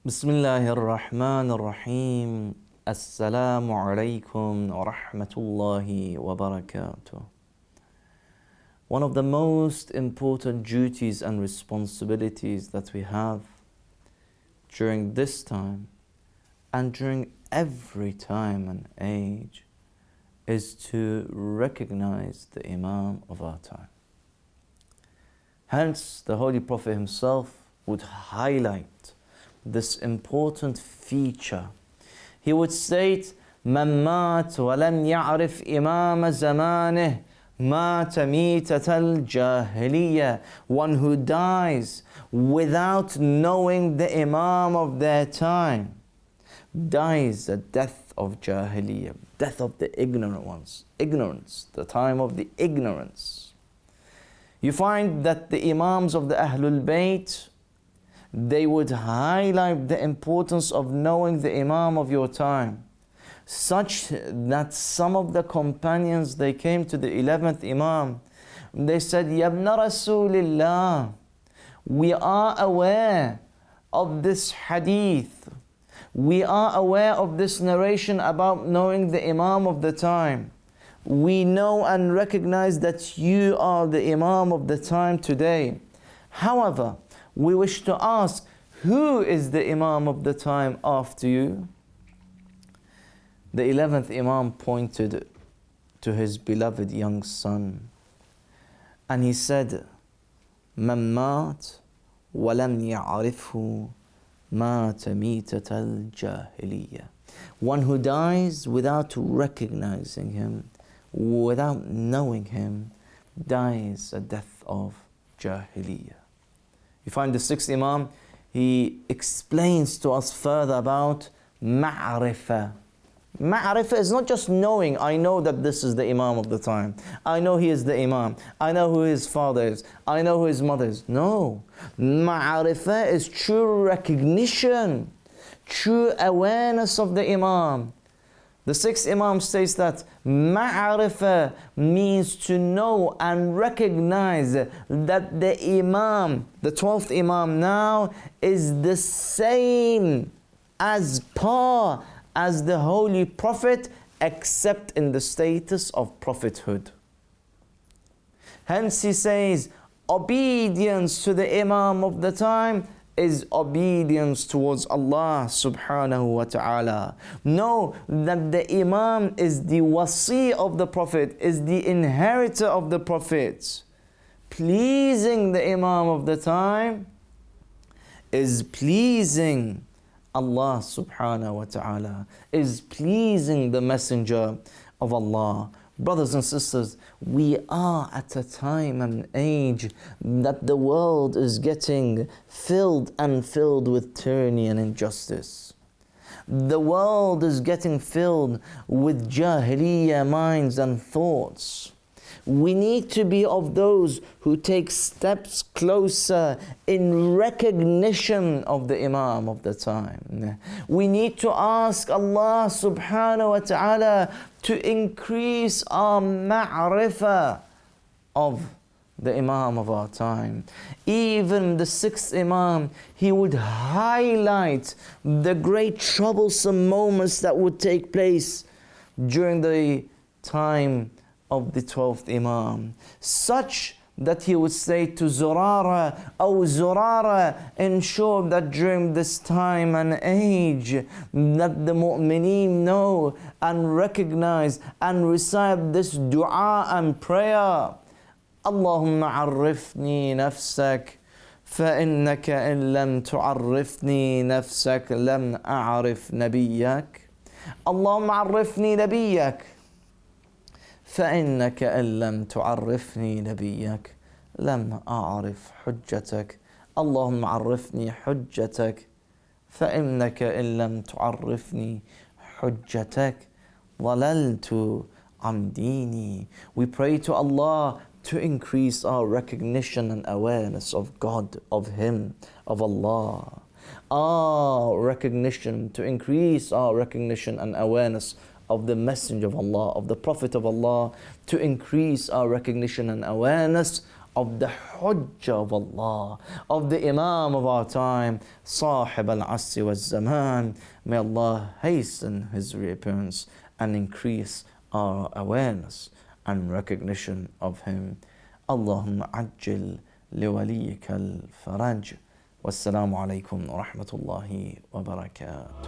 Bismillahir Rahmanir Rahim. Assalamu alaikum wa rahmatullahi wa barakatuh. One of the most important duties and responsibilities that we have during this time and during every time and age is to recognize the Imam of our time. Hence, the Holy Prophet himself would highlight this important feature. He would state, "Man mat wa lam ya'rif imam zamanih, mata mitat al-jahiliyyah." One who dies without knowing the Imam of their time dies a death of jahiliyyah, death of the ignorant ones. Ignorance, the time of the ignorance. You find that the Imams of the Ahlulbayt, they would highlight the importance of knowing the Imam of your time, such that some of the companions, they came to the 11th Imam, they said, "Ya ibn Rasulillah, we are aware of this hadith, we are aware of this narration about knowing the Imam of the time. We know and recognize that you are the Imam of the time today. However, we wish to ask, who is the Imam of the time after you?" The 11th Imam pointed to his beloved young son and he said, "Man mat wa lam ya'rifhu mata mitat al-jahiliyyah." One who dies without recognizing him, without knowing him, dies a death of jahiliyyah. You find the 6th Imam, he explains to us further about maʿrifah. Maʿrifah is not just knowing, I know that this is the Imam of the time, I know he is the Imam, I know who his father is, I know who his mother is. No, maʿrifah is true recognition, true awareness of the Imam. The 6th Imam states that maʿrifah means to know and recognize that the Imam, the 12th Imam now, is the same as par as the Holy Prophet, except in the status of prophethood. Hence he says, obedience to the Imam of the time is obedience towards Allah subhanahu wa ta'ala. Know that the Imam is the wasi of the Prophet, is the inheritor of the Prophet. Pleasing the Imam of the time is pleasing Allah subhanahu wa ta'ala, is pleasing the Messenger of Allah. Brothers and sisters, we are at a time and age that the world is getting filled with tyranny and injustice. The world is getting filled with jahiliyyah minds and thoughts. We need to be of those who take steps closer in recognition of the Imam of the time. We need to ask Allah subhanahu wa ta'ala to increase our maʿrifah of the Imam of our time. Even the 6th Imam, he would highlight the great troublesome moments that would take place during the time of the 12th Imam, such that he would say to Zurara, "O Zurara, ensure that during this time and age that the mu'mineen know and recognize and recite this dua and prayer. Allahumma arifni nafsak, فإنك إن لم تعرفني نفسك لم أعرف نبيك. اللهم عرفني نبيك فإنك إن لم تعرفني نبيك لم أعرف حجتك. اللهم عرفني حجتك فإنك إن لم تعرفني حجتك ضللت عن ديني." We pray to Allah to increase our recognition and awareness of God, of Him, of Allah. Our recognition, to increase our recognition and awareness of the Messenger of Allah, of the Prophet of Allah, to increase our recognition and awareness of the Hujjah of Allah, of the Imam of our time, Sahib al-Asri wal-Zaman. May Allah hasten his reappearance and increase our awareness and recognition of him. Allahumma ajil liwaliyika al-faraj. Wassalamu alaikum wa rahmatullahi wa barakatuh.